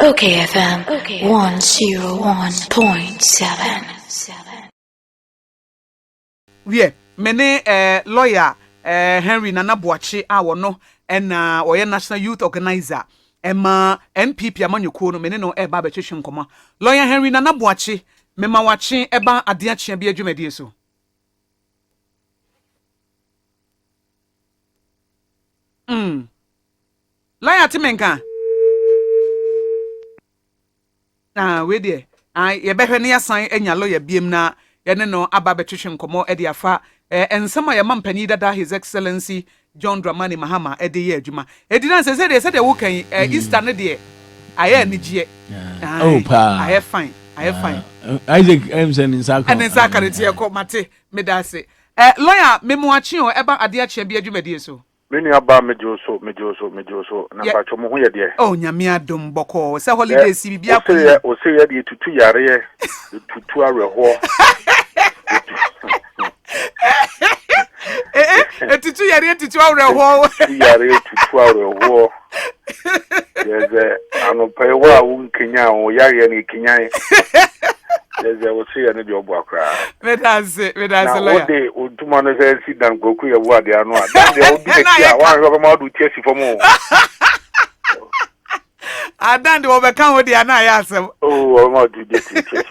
OKFM 101.7. We mene lawyer Henry Nana Boachi awono na oye national youth organizer ema NPP amanyuko no mene no eba betwehwe nkoma lawyer Henry Nana Boachi mema wachi eba ade achia bi adwumadie so lawyer timenka we there ye behwe ne yasan anya lawyer biem na ye ne no aba betwehwe nkomo e de afa ensema ye mampani dada his excellency John Dramani Mahama e de ye adwuma e di na se de wo kan Easter ne de aye anigye oh pa aye fine Isaac Emerson insaka and insaka re tie ko mate me da se lawyer memoachi o eba ade achia bi adwumadie so meni aba mejoso na pacho mo ho ye de oh nyame adom boko se holiday si bibia ko o se ye de tutu yare tutu areho tutu yare tutu areho yeze anopai wa wunkenya o yare ni kinyan yeze o se ye ne de obo akra me da se lawyer na ode oduma no se si dan goku ye wo ade anu a dan de odu de kia wa ro ma odu tie si fomo adan de obeka ho de ana ya asem o ma odu de tie si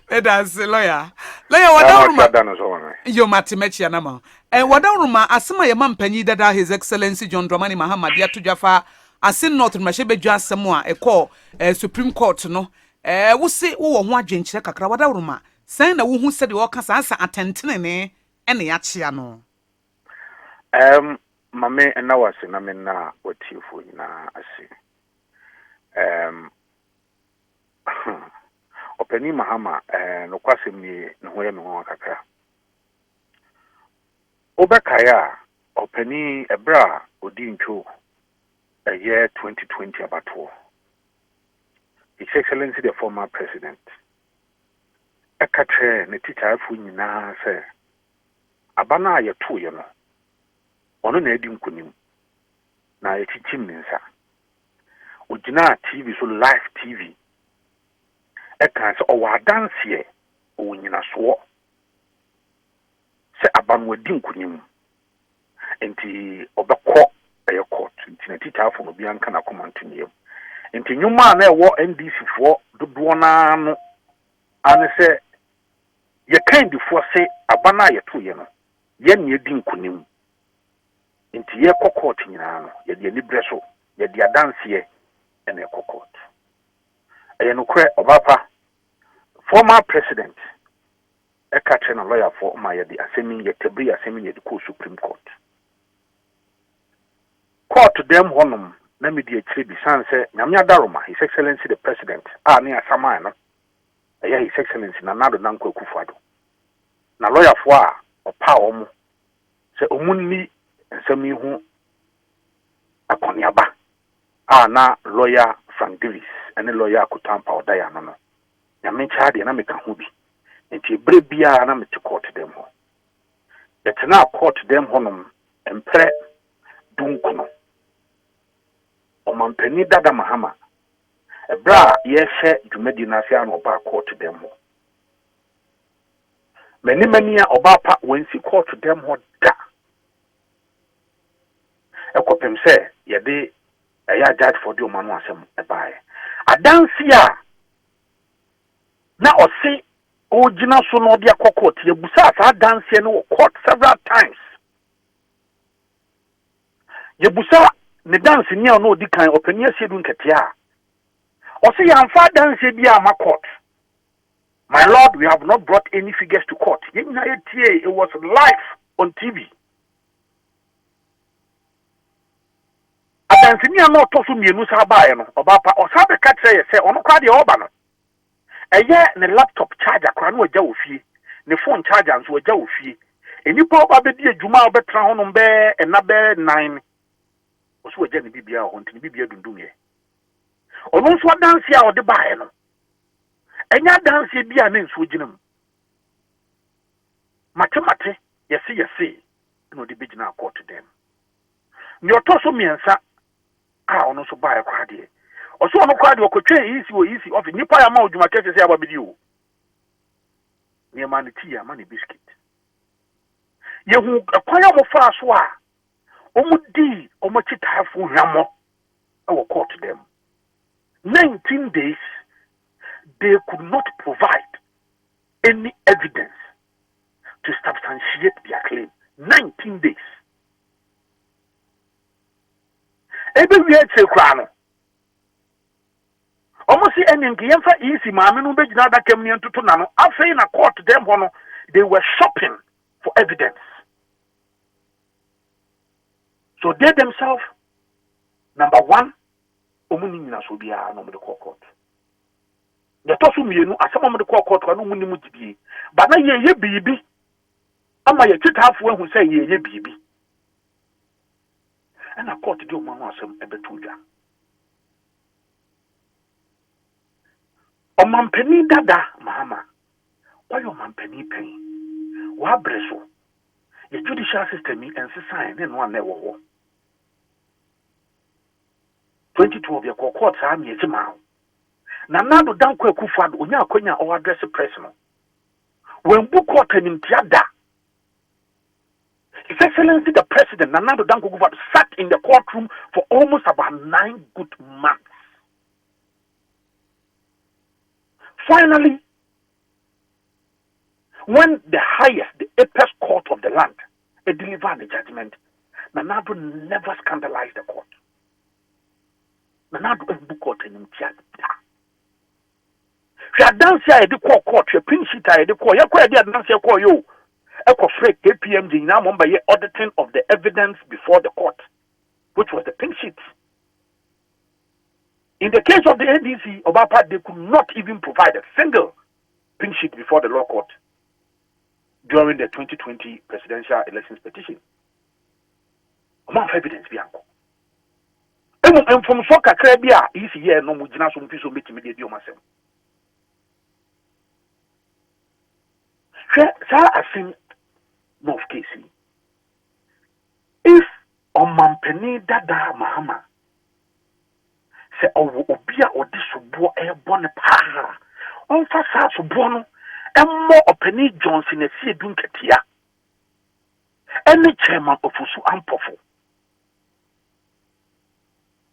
me da se lawyer wadawruma yo matimechi anama wadawruma asema ye mampanyi dada his excellency John Dramani Mahama dia todwafa asin north machebe bedwa asem a ekọ supreme court no wo se wo ho adwenkyere kakra wadawruma san na wo hu se de wo kasa asa atentene ne ene ya chia no mame na wase na me na otifo nyina ase openi Mahama no kwasem ni no ho ye me ho kakra obekaya openi ebra odincho year 2020 abato His Excellency the former president ekatre ne teacher afu nyina se abana ye to ye no ono na edi nkonim na ye chichim ne nsa ogina TV so live TV eka se o wa dance ye o nyina so se aban wadi nkonim enti obekọ eye court enti na teacher afu no bia nka na command niem enti nyuma na ewo NDC fo dodo na no ane se ye kind fo se abana ye to ye no ye ne edi nkonim enti ye court nyina no ye de libreso ye de dance ye ene court eye no kre obapa former president ekatre na lawyer for ma ye de asemi ye tebri asemi ye de ko supreme court dem honum na me de akire bi sanse nyame adaroma his excellency the president ne asama no eye his excellency na nado nanko akufado na lawyer for a opa omo se omunni nsami hu akoniaba na lawyer Frank Davis ene lawyer Kutampa odaya no nyame chaade na meka hu bi enti ebre bia na mete court dem ho etena court dem honum empre dunkuno omampani dada Mahama ebra yehye dwumadi na ase an oba court dem ho mani a oba pa wansi court dem ho da ekopem se yede eya judge for the omanu asem ebae adansi a na osi ogina so no dia court ye busa sa adansi no court several times ye busa ne dance ni a no di kan opani Asiedu Nketia osi ya mfa dance bia ma court. My lord, we have not brought any figures to court. It was live on TV. Adansi ni a no to so mienu sa ba no obapa osabe ka kire ye se ono kwa de oba no eye ne laptop charger kwa no agya ofie ne phone charger nso agya ofie enipa oba be di adwuma obetra ho no be na be 9 oso agya ne bibia ho ntini bibia dundum ye ono nso dansi a ode bae no enya dansi bia na nso ginam mate yesi no de bigina court dem ni otoso miensa a ono ono so ba ekwade oso ono kwade okotwe easy of nipa ya ma odwuma kese se ababidi o ne ma ne tea ma ne biscuit yehu akwanya mo fa so a omudi omachitafo hwamo e court them 19 days they could not provide any evidence to substantiate their claim 19 days ebe we eche kwa no almost any yemfa easy maame no begina da kam ne ntutu na no afei na court them hono they were shopping for evidence so they themselves number 1 omuni nyina so bia no de court the tosu mienu asema mo de court no muni mu gibie ba na ye bibi ama ye twitafo ahu say ye bibi and a court do man asem ebetuja o mampani dada Mahama why o mampani pen wa breso the judicial system and society no na wo 2012 ya court sa mi ejima na nado danko akufado onya akonya o address press no when book court nim tiada His Excellency the President Nana Danko Akufo-Addo sat in the courtroom for almost about 9 good months. Finally, when the highest, the apex court of the land, delivered the judgment, Nana never scandalized the court. Nana book court in Tiada. She had done here at the court, she pinch it at the court, you dance here, you. KPMG now by auditing of the evidence before the court, which was the pink sheet. In the case of the NDC, Obapa, they could not even provide a single pink sheet before the law court during the 2020 presidential elections petition. Among evidence, Bianco. And from Soka Krebia, is here no Mujina so Mufiso media myself. Sir, I think. North Casey. If Omampeni Dada Mahama say Obia or this subo airborne para on Fasa Subono and more Openi Johnson Asiedu Nketia any chairman of Usu Ampofu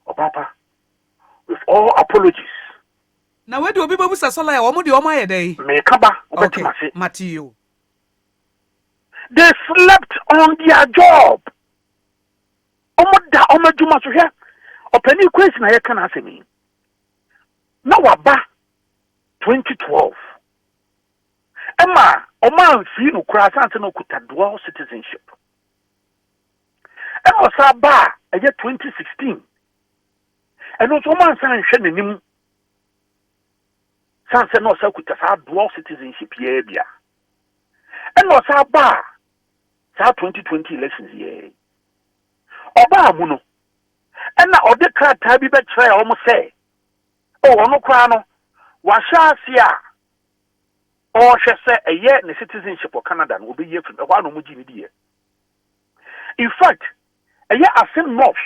Obapa with all apologies. Now where do people say sola ya omudi omaye day? Mekaba okay, Matthew. They slept on their job. Omoda omajuma so here. Openi question na can ask me. Now aba 2012. Emma, Oman fi no kura asante no kuta dual citizenship. Emma sa ba 2016. And also Oman san hwe nanim. Sanse no sa kuta sa dual citizenship ye bia. And also ba 2020 elections here. Oba amuno. And na ode krata bi be try almost say. Oh, ono kwa no. Wa sha sia. O hwe say eye ne citizenship of Canada no be ye from e no muji ni die. In fact, eye asem north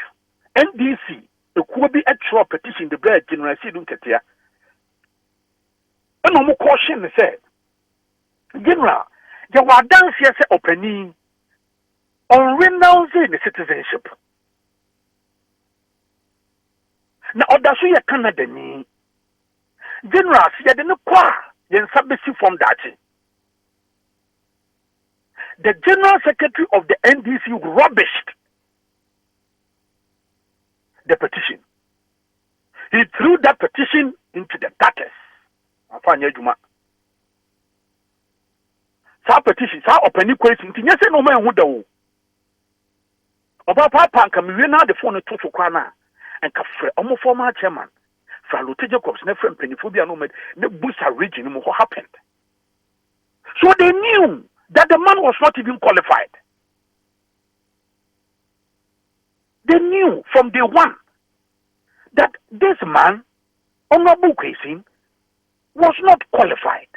NDC e ko bi etro petition the bread general Asiedu Nketia. And no caution say. General, there were dance here say opening on renouncing the citizenship. Now, Odasu ya Canada ni General siya de no kwa yen sabesi from that. The General Secretary of the NDC rubbished the petition. He threw that petition into the gutters. Afanya Juma. Sa petition, sa openi question. Tinyese no man huda wo. Oba papa nka me na the phone to so kwa na nka frɛ omo former chairman fra Lotte Jacobs na frɛ mpanifo bia no med na busa region mo what happened. So they knew that the man was not even qualified. They knew from day one that this man, Honorable Kwesi, was not qualified.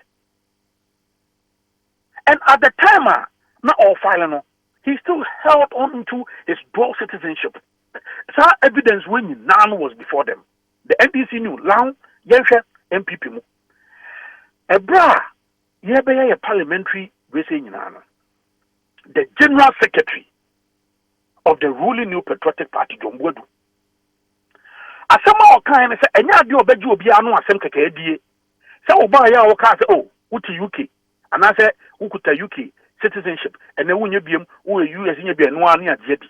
And at the time, not all filing, he still held on to his dual citizenship Sa evidence when none was before them. The NDC knew long yensha MPP mu. Ebra yebeye parliamentary we say nyina. The general secretary of the ruling New Patriotic Party John Boadu. Asema okan say enya ade obaji obi anu asem keke adie. Say oba ya o ka say oh, uti UK. And I say ukuta UK citizenship and then when you be US in be no anu ade bi.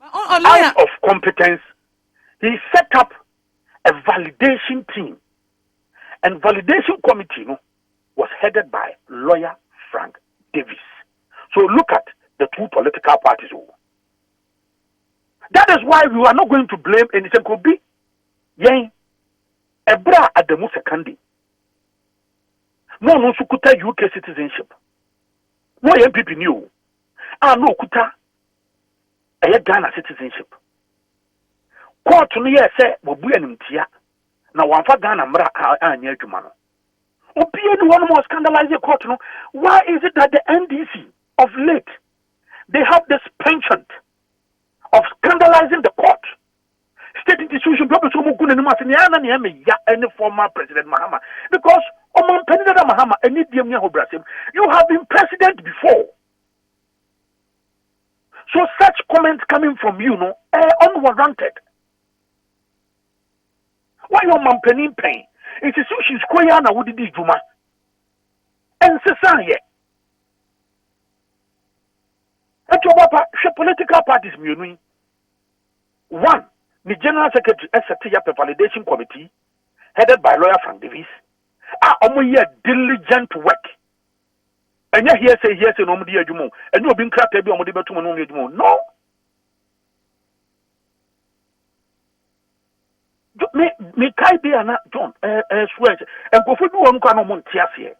Out of competence, he set up a validation team. And validation committee was headed by lawyer Frank Davis. So look at the two political parties. That is why we are not going to blame anything. Could be Ebra at the Musekandi. No sukuta UK citizenship. No MPP new. No kuta Ghana citizenship. Court no ye say wobu animtia na wamfa Ghana mra anya adwuma no. Obi any one more scandalize the court no. Why is it that the NDC of late they have this penchant of scandalizing the court? State institution people so mu gunu ma se ne ana ne me ya any former president Mahama because Oman President Mahama any diem nya hobrasem you have been president before. So such comments coming from you unwarranted. Why your man penning pain? Institutions koya na wudi di juma. And sesanye. And your papa, political parties muni. One, the General Secretary SAT Validation Committee, headed by lawyer Frank Davis, are only diligent work. And yet say no mudi ajumo. And you been cracked every omodi betumo no ajumo. No. Me kai be ana John swear and go for do one kind of montias.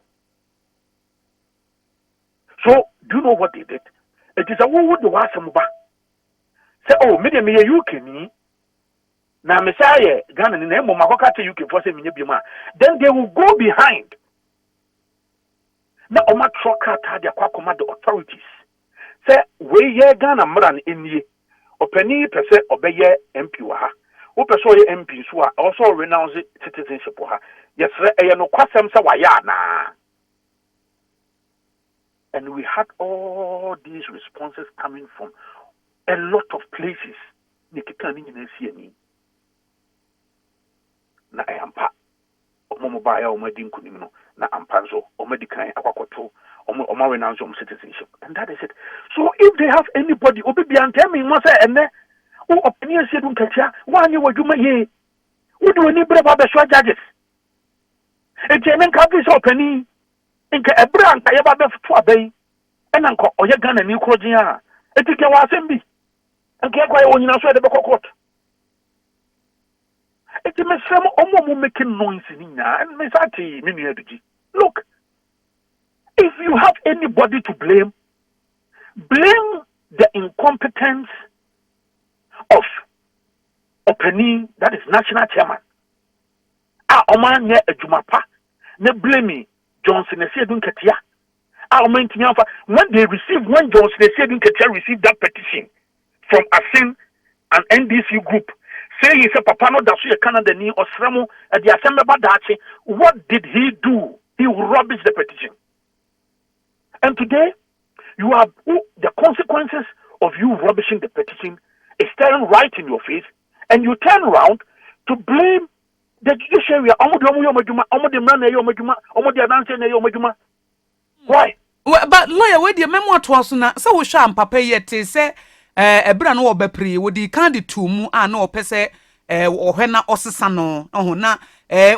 So do you know what they did? It is a wood the wasamuba. Say oh me UK ni na Messiah Ghana ni name makoka te UK for say me bima. Then they will go behind. Na oma troka ta dia kwa command the authorities. Say we ye Ghana mran enye. Opani pese obeye MP wa ha. Wo pese oye MP so also renounce citizenship wa ha. Yes e no kwasem say wa ya na. And we had all these responses coming from a lot of places. Nikita ni nyina sie ni. Na ayampa. Omo baya omo di nkunim no. Na ampanzo omedikan akwakoto omo renounce citizenship, and that is it. So if they have anybody obi bi antemi mo say enne o opinion Asiedu Nketia wanye wadwuma ye wo do ni breba be so judges e jemen ka bi so opinion nka ebra nka ye ba be futu abai ena nka oye Ghana ni krojin a etike wa asem bi nka kwa ye onyina so de be court. It's a mess making noise in and Messati Mini. Look, if you have anybody to blame the incompetence of Openi, that is national chairman. Oman ye Ejumapa, ne blame Johnson Asiedu Nketia. When Johnson Asiedu Nketia received that petition from ASIN and NDC group. Say he said Papa no dasu Canada ni osremo at the assembly badachi. What did he do? He rubbished the petition. And today, you have the consequences of you rubbishing the petition is staring right in your face, and you turn around to blame the judiciary. Why? But lawyer, where the memo was na so we sham papa yet say ebra no obepre wo di kan de tumu na opese ohwena osesa no ohuna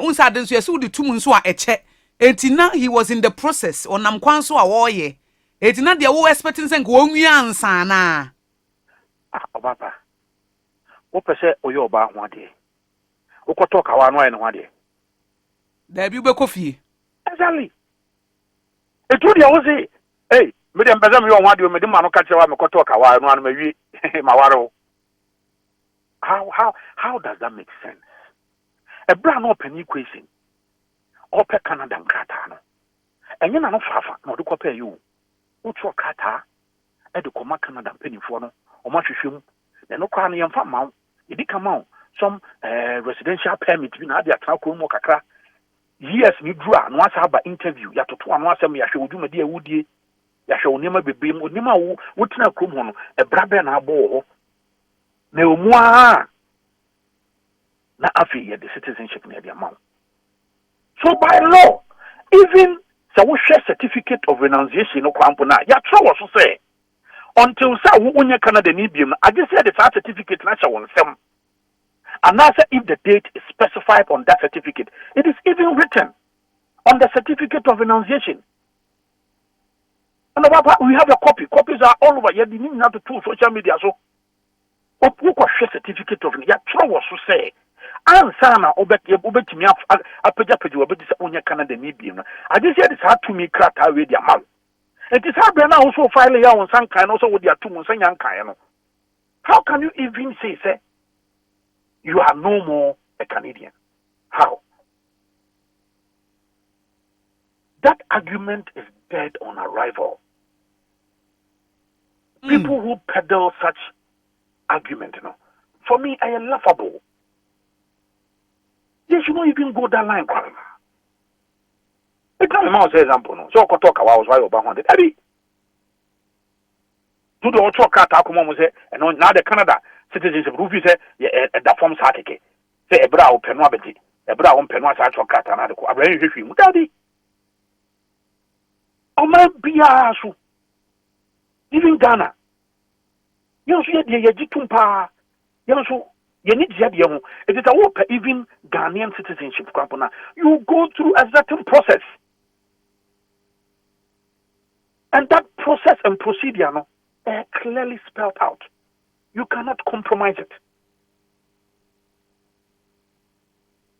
unsa de nso yesu di tumu nso a eche etina he was in the process onam kwan so a wo ye etina de wo expecting say nko onwi ansa na obaba wo pese oyo oba ho ade wo koto kawa no aye no ade da bi be kofie exactly etu dia wo say hey me dem bezam yo ho ade me dem ma no ka kire wa me koto kawa no anu mawi mawaro. How does that make sense? A brand open equation. Open Canada and Qatar no. And you no fafa no do compare you. What's your Qatar? E do come Canada penny for no. O ma hwehwem na no kwa no yemfa ma yedi kama some residential permit bi na ade atena ko mo kakra years ni dru a no asa aba interview ya toto ano asem ya hwe odwumadi a wudie ya hwe onema bebem onema wo tena krom ho no ebra be na abo ho na omua na afi ye the citizenship na dia ma. So by law, even so share certificate of renunciation no kwampo na ya tro wo so say until say wo onye Canada ni biem I just say the certificate na sha won sem. And now if the date is specified on that certificate, it is even written on the certificate of renunciation. And we have a copy. Copies are all over. You didn't have to do social media. So, who share certificate of renunciation? You was to say, ansana obetimi apeja obedi se onye Canada ni bi no I just said this had to me krata we dia man it is hard na also file ya on san kan also with dia to mun san yan kan no. How can you even say you are no more a Canadian? How? That argument is dead on arrival. People who peddle such argument, for me, I am laughable. They should not even go that line. It's not a example. So I could talk about why Obama did. Eddie, to the auto car, say, and now the Canada citizenship roof is the form article. Say a brow penwabity, a brown penwa satchel cat, and I very review. Daddy, oh my biasu, even Ghana. You see, the Yajitumpa, you know. You need to it is a even Ghanaian citizenship company. You go through a certain process. And that process and procedure are clearly spelled out. You cannot compromise it.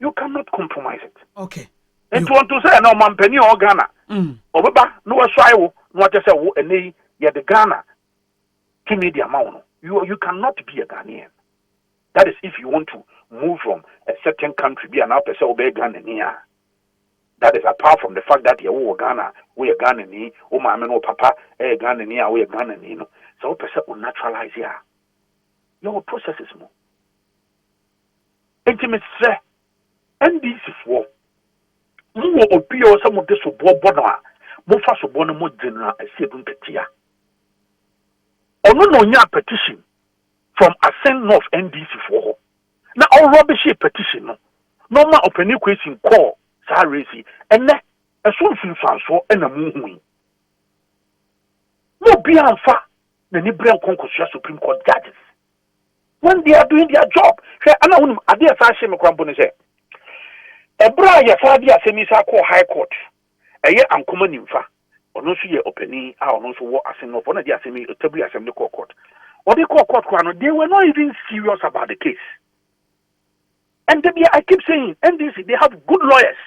You cannot compromise it. Okay. And you want to say, no, Mampeni or Ghana. Obeba, no, Aswayo, no, just say, and you're the Ghana to media amount. You cannot be a Ghanaian. That is if you want to move from a certain country, be an person obey Ghana. That is apart from the fact that you're Ghana, we are Ghana, oh my no papa, Ghana, we are Ghana, so person will naturalize here. Your process is more. Intimacy, and this is war. You will appear some of this will bona, more fast of bona more general, Asiedu Nketia. Or no petition. From Ascend North NDC for now, all rubbish petition. No more opening question call, Sarisi, and that a soon so and a moon. No be alpha, the Nibrian Concourse Supreme Court judges. When they are doing their job, I know I dare fashion a company say. A braya Fadia Semisa High Court, a year uncommon infa, or no see opening, I also walk as in one of the assembly, a table assembly court. What they call court, they were not even serious about the case. And then, I keep saying, NDC, they have good lawyers.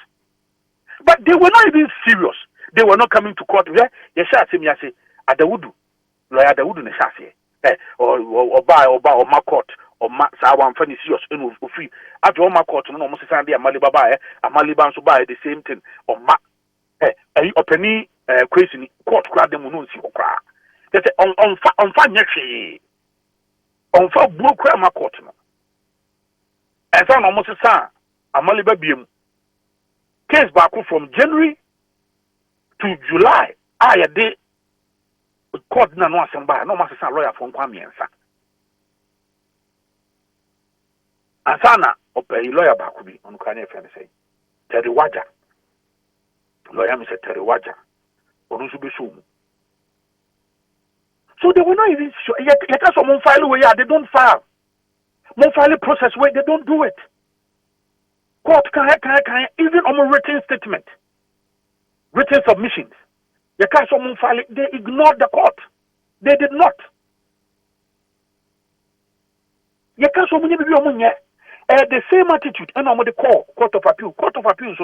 But they were not even serious. They were not coming to court. Yes, I say, Adawudu, lawyer Adawudu, or my court, or Sawan Fanny serious, and free. After all my court, no almost Sunday, Amalibaba, Amaliban so buy the same thing, or opening crazy court, crowd them, no see, or cry. They say, on fine, on for blue crema court. And so almost a son, Amaliba Bium. Case back from January to July. I a day court no somebody, no master lawyer from Kwame and Sa. And Sana, or pay lawyer back will be on Kanye Fan say. Terry Waja. Lawyer Mr. Terry Waja. Or no be soon. So they were not even sure. Yet someone file away, they don't file. More file process where they don't do it. Court can even on a written statement, written submissions. You can't someone file it, they ignored the court. They did not. You can't so many people the same attitude and on the court of appeal. Court of appeals,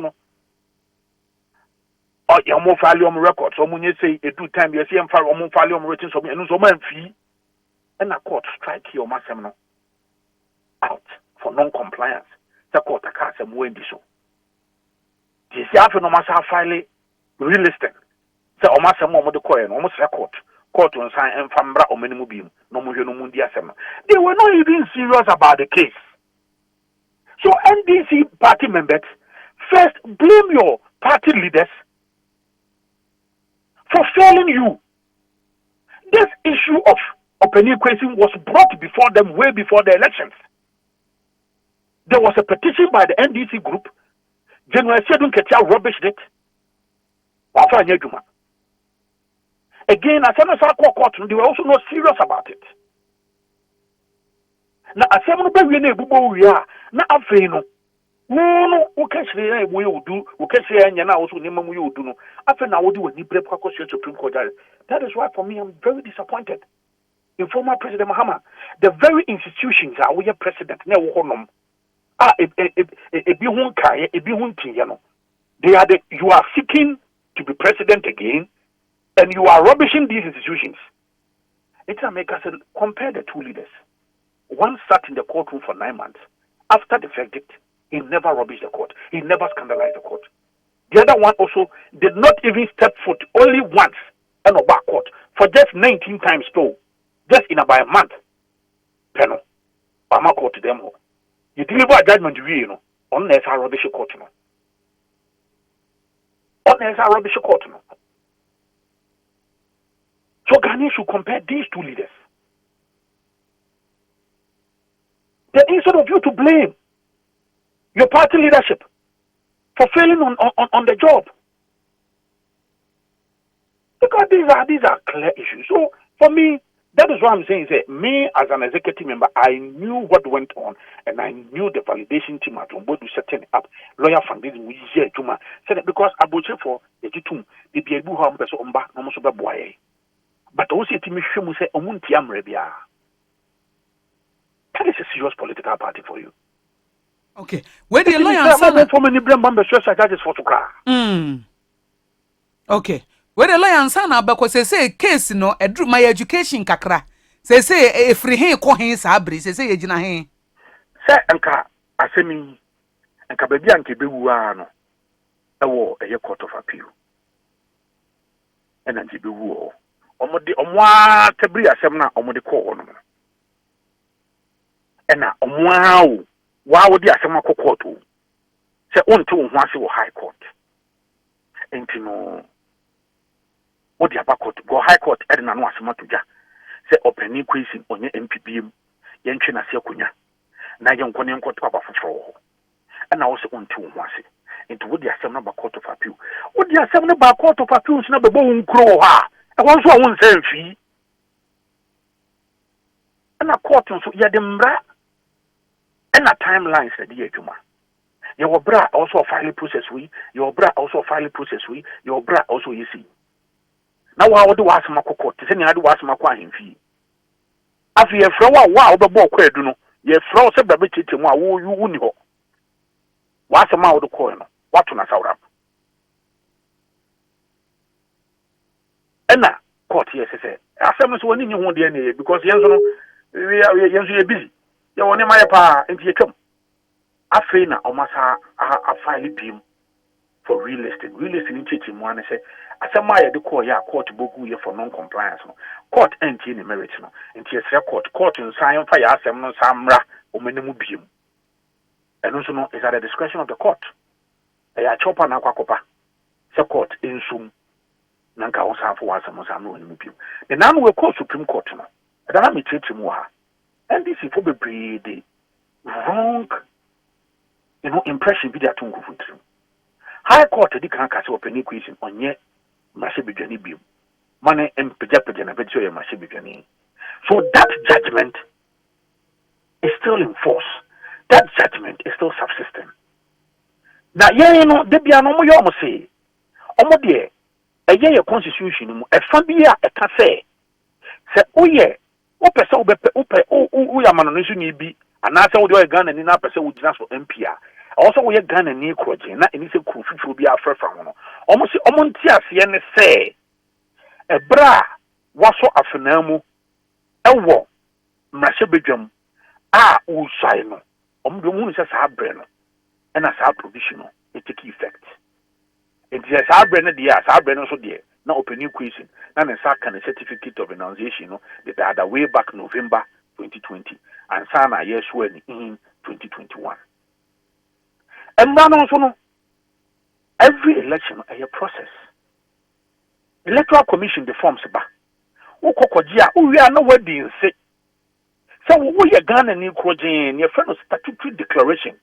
or your more volume records, or when you say a 2 time you see and file more volume written so and so man fee, and a court strike your massam out for non-compliance. The court can't say more in this. This after no matter file real estate. So almost some of the coin, almost record, court on sign and fambra or minimum beam, no mundia sema. They were not even serious about the case. So NDC party members, first blame your party leaders for failing you. This issue of open question was brought before them way before the elections. There was a petition by the NDC group. Asiedu Nketia rubbished it. Again, as court, they were also not serious about it. Now, as someone be we are now afraid no, okay, we will do, okay, and now also name we will do no. After now, we do a new Supreme Court. That is why, for me, I'm very disappointed in former President Mahama. The very institutions are we president. They are you are seeking to be president again, and you are rubbishing these institutions. It's America said, compare the two leaders. One sat in the courtroom for 9 months. After the verdict, he never rubbished the court. He never scandalized the court. The other one also did not even step foot only once in a back court for just 19 times though. Just in about a month. Penal. I'm a court to them. You deliver a judgment to you know, unless I rubbish a court. No. Unless I rubbish a court. No. So Ghana should compare these two leaders. Then instead of you to blame your party leadership for failing on the job. Because these are clear issues. So for me, that is what I'm saying. Is me as an executive member, I knew what went on, and I knew the validation team at Ombodu setting up lawyer foundation we hear Juma said that because Abuche for the Jitum, the Biabu Ham Peso Omba, no Mosoba Boye. But also to me, Shumu say Omuntiam Rebia. That is a serious political party for you. Okay. Where the lawyer for many brand members judges for to cry. Okay. Where the lawyer sana because say case no edru my education kakra. Say efri he ko he sabri say ye gina he. Say anka asemi anka baby anke bewu ano. Ewo eye court of appeal. And anke bewu o. Omwa tebri asem na omode ko no. Ena omwa wow di asem court o. Say onto ho ase wo high court. Enti no the upper court, go high court, Edna no asema to ja. Say open question on your MPBM, Yenchina Secunya. Nayan Conan court papa for. And I also on two once. Into what the assembly court of appeal. What the assembly court of appeal is not a bone grow. I want to one fee. And a court so Yadembra and a timeline said the Juma. Your bra also file process we, your bra also file process we, your bra also you see. Now I would ask my court, to send you to ask my quine fee. After you throw a wow, the ball quaid, you throw some baby to my woo you wouldn't go. What's a mouth of coin? What on a sour up? And now, court, yes, I said, I said, one in your own DNA because we are busy. You want my pa into your come. I feel now almost a file beam for real estate. Real estate in teaching one, I say. Asamaya de call ya court boku ye for non-compliance. Court entry in merit no. Enti esre court in sign for ya asem no samra o menemu biem. And also no is at the discretion of the court. Ya chopa na kwakopa. Se court insum nanka o sa for asem no samra o menemu biem. The nan we call Supreme Court no. Da na me treat mu ha. NDC for be the wrong impression bi that tungu futu. High Court di kan kase open question onye Masibijani Bill. Money and Pajapajana Betsoya Masibijani. So that judgment is still in force. That judgment is still subsisting. Now, you know, there be an omo say, omo dear, a year constitution, a fabia, a cafe. Say, oh, yeah, person yamanonation be, and that's all your gun and in a person would just for MPR. Also, we are gun and near Croji, not in this cool will be our first one. Almost Omontia Siena say a bra was so a phenomenal. A war, Mashabijum, Usino, the moon is a sabreno, and a sab provisional, it take effect. It is a sabreno, dear, sabreno so dear, na opening question na ne sa kan certificate of renunciation no the other way back November 2020 and sana year sworn in 2021. And man also no every election a process. Electoral Commission the forms ba. Wo kokogia wo wi ana wadi nse. So wo ye Ghana ni krojen your friend statutory declaration.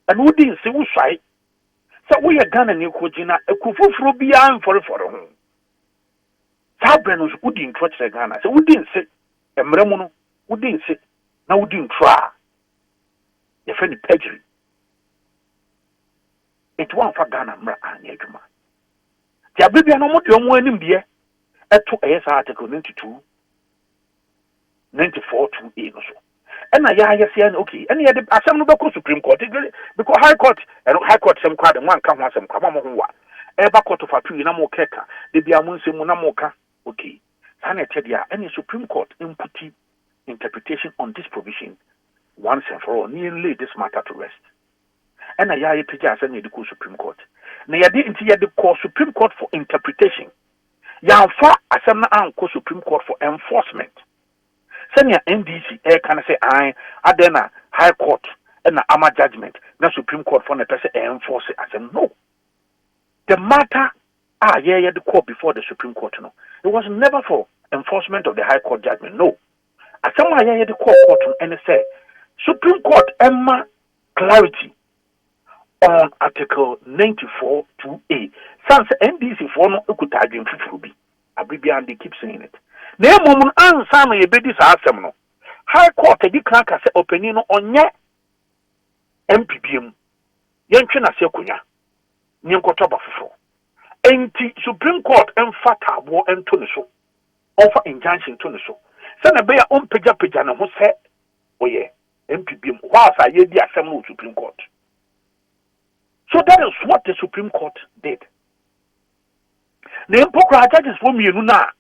And wo di nse wo swai. So wo ye Ghana ni krojen na ekufufuro bia mfore ho. Sa breno wo di ntro kire Ghana. So wo di nse emre mu no wo di nse na wo di ntro a. Your friend perjury. It won't for Ghana mra anya adwuma. Ti abibia no mo de omo anim de eto esa article 92 94 2A no so. And I say okay. And the asem no be Supreme Court because High Court and High Court some kwade one kan ho asem kwama mo ho wa. Eba court of appeal na mo keka de bia mo nsem na mo ka okay. Sana chedia any Supreme Court input interpretation on this provision once and for all nearly this matter to rest. And I hear picture say the Supreme Court. Na yade inti yade call Supreme Court for interpretation. Ya fa asem na anko Supreme Court for enforcement. Senior NDC can say I adena High Court and ama judgment na Supreme Court for the person enforce it. I said no. The matter the court before the Supreme Court no. It was never for enforcement of the High Court judgment. No. As someone the court and say Supreme Court emma clarity on Article 94 2A. Since NDC for no ekutadwin fufu bi. Abibia and they keep saying it. Na mum ansa na yebedi sa asem no. High Court di kan ka se opinion no onye MPBM. Yentwe na se akonya. Ni nkoto ba fufu. Enti Supreme Court emfa tabo ento ne so. Offer injunction to ne so. Se na be ya ompagya na ho se oye MPBM. Whilst I yedi asem no Supreme Court. So that is what the Supreme Court did. The impocra judges for me na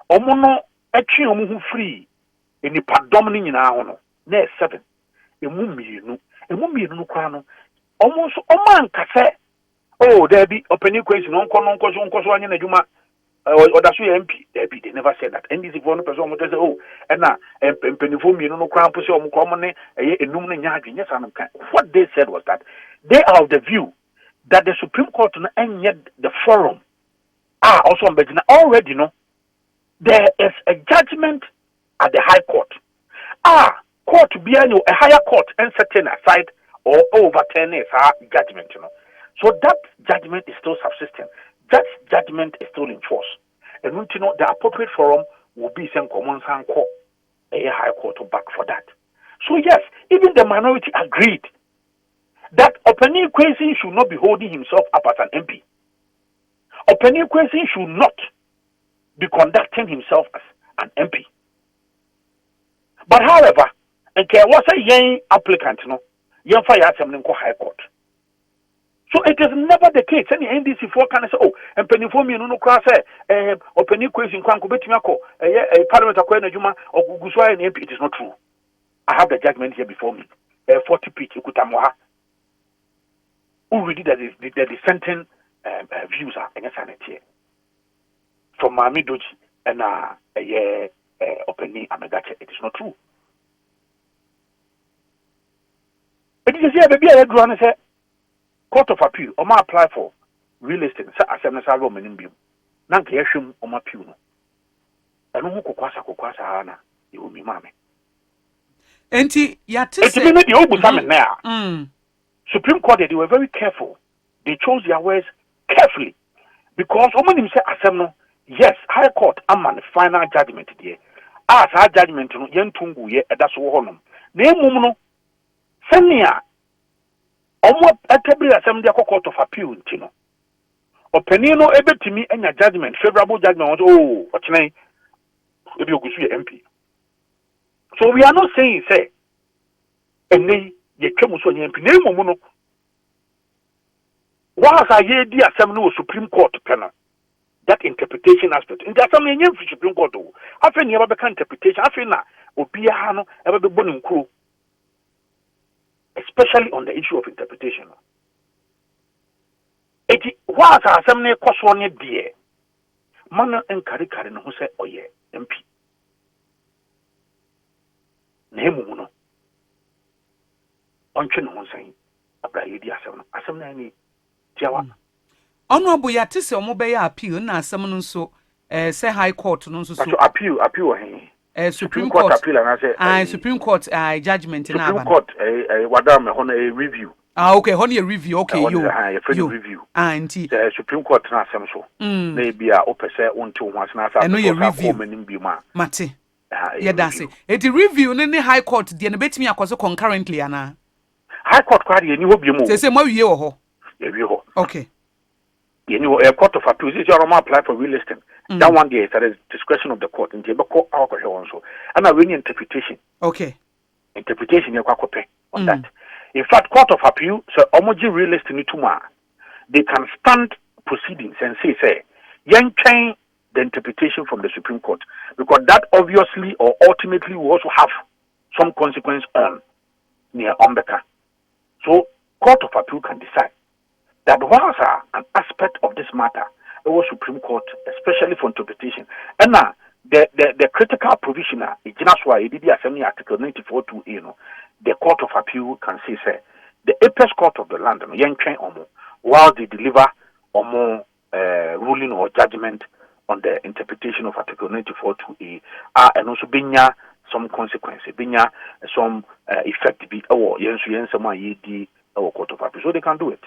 omono etwe omo free eni padom ni nyina ho no na 7 emu mienu no kwa no omo so omanka se oh there be opening question nko so anya na djuma odaso MP there be they never said that and this for no person omo say oh and na empenifo mienu no kwa mpo se omo ko omo ne enum no nya adwenya sanam kan. What they said was that they are of the view that the Supreme Court no enye the forum also already no there is a judgment at the High Court. Court behind a higher court and setting aside or overturn a judgment, you know. So that judgment is still subsisting. That judgment is still in force. And you know the appropriate forum will be some common court, a high court to back for that. So yes, even the minority agreed that Openi Kwesi should not be holding himself up as an MP. Openi Kwesi should not be conducting himself as an MP. But however, and there was a young applicant, no, young fire High Court. So it is never the case. Any NDC for can say, oh, and penny for me no cross or penny question can go a parliament acquire Juma or Guswa and MP. It is not true. I have the judgment here before me. 40 pitch Kutamoha. Who really the dissenting views are in a sanity. From Mami Doji and opening Amegache, it is not true. It is here, baby, I do say Court of Appeal, or ma apply for real estate, Assembly Roman in Bill. Nanka Yashum or ma Puno. And who Kokwasa Hana, you will be mammy. Enti, Yatis, it's the old now. Supreme Court, they were very careful. They chose their words carefully. Because Omanim said Assembly. Yes, High Court amman final judgment there. As our judgment no yentungu ye edaso honum. Na emum no senia omo atebri assembly Court of Appeal ntino. Opani no ebetimi enya judgment favorable judgment oh ochene ebi ogusu ye MP. So we are not saying say eni ye twemu so nye MP na emum no was a ye di assembly no Supreme Court panel. That interpretation aspect. And there's some Indian Supreme Court. I think you have a interpretation. I think that Obiahano ever be born in crew, especially on the issue of interpretation. It was a some cost one dear. mana enkari no ho sɛ ɔyɛ MP na emu no ɔntwe no ho nsan abra yɛ di asɛm no asɛm na ni tiawa ɔno abo ya te sɛ ɔmo bɛyɛ appeal na asɛm no nso sɛ high court no nso so appeal wɔ he Supreme Court appeal and I say Supreme Court judgment na Supreme Court wadam hono a review okay hono a review okay yo review anti Supreme Court na asɛm so na bia opese wonto ho asena asa no review mate yeah that's it review ne high court de na betimi akoso concurrently ana high court kwa de ni ho biemu say ma wiye wo ho ya wie ho okay a court of appeal is your apply for relisting. That one day is at the discretion of the court. In the court, also, and a interpretation. Okay. Interpretation you on that. In fact, court of appeal, so homogen relisting ituma, they can stand proceedings and say, young change the interpretation from the Supreme Court because that obviously or ultimately will also have some consequence on near Ombeka. So, court of appeal can decide that was an aspect of this matter, it was Supreme Court, especially for interpretation. And now, the critical provision, that's why it did the Assembly Article 94.2a, the Court of Appeal can say, the apex court of the land, while they deliver ruling or judgment on the interpretation of Article 94.2a, and also binya some consequence, binya some effect, our Court of Appeal, so they can do it.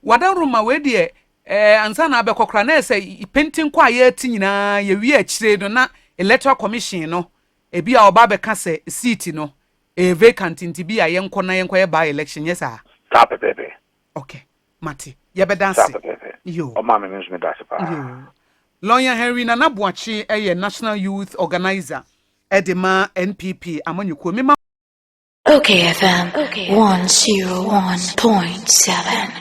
Wadan ruma we de ansa na abekokra na say painting kwa ye ti nyina ye wi akire no na electoral commission no e bia oba beka se seat no e vacant nti bia ye nkọ na ye nkọ ye by election yes ah pepe okay mate ye be dance yo o ma me nso me dance pa lawyer Henry Nana Boachi eye national youth organizer edema NPP amanyuko me okayfm 101.7